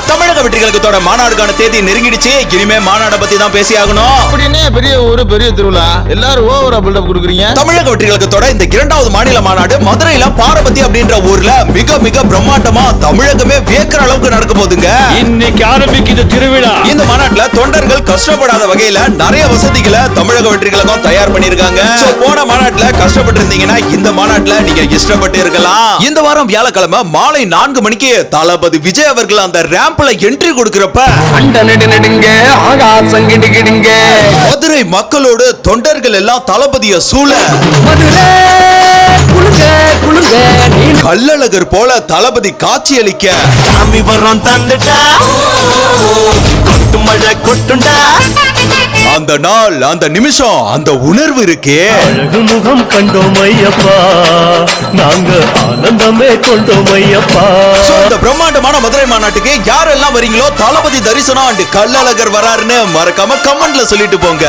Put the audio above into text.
தமிழக வெற்றி கழகத்தோட மாநாடுக்கான தேதி நெருங்கிடுச்சு. இனிமே மாநாட பத்தி தான் பேசி ஆகணும். அப்படினே பெரிய ஊரு பெரிய திருவிழா எல்லாரும் ஓவரா பில்டப் கொடுக்குறீங்க. தமிழக வெற்றி கழகத்தோட இந்த 2வது மாநில மாநாடு மதுரையில பாரபத்தி அப்படின்ற ஊர்ல மிக மிக பிரம்மாண்டமா தமிழகமே வியக்கிற அளவுக்கு நடக்க போகுதுங்க. இன்னைக்கு ஆரம்பிக்குது திருவிழா. இந்த மாநாட்டுல தொண்டர்கள் கஷ்டப்படாத வகையில நிறைய வசதிகளை தமிழக வெற்றி கழகம் தயார் பண்ணிருக்காங்க. போன மாநாட்டுல கஷ்டப்பட்டு இருந்தீங்கன்னா இந்த மாநாட்டுல நீங்க இஷ்டப்பட்டு இருக்கலாம். இந்த வாரம் வியாழக்கிழமை மாலை 4 மணிக்கு தளபதி விஜய் அவர்கள் அந்த ரேம்ப்ல என்ட்ரி கொடுக்கிறப்ப மதுரை மக்களோடு தொண்டர்கள் எல்லாம் தளபதிய சூழ கள்ளழகர் போல தளபதி காட்சி அளிக்க அந்த நாள் அந்த நிமிஷம் அந்த உணர்வு இருக்கே. அழகு முகம் கண்டோம் ஐயப்பா, நாங்க ஆனந்தமே கொண்டோம் ஐயப்பா. இந்த பிரம்மாண்டமான மதுரை மாநாட்டுக்கு யாரெல்லாம் வரீங்களோ தளபதி தரிசனம் அண்ட் கள்ளழகர் வராருன்னு மறக்காம கமெண்ட்ல சொல்லிட்டு போங்க.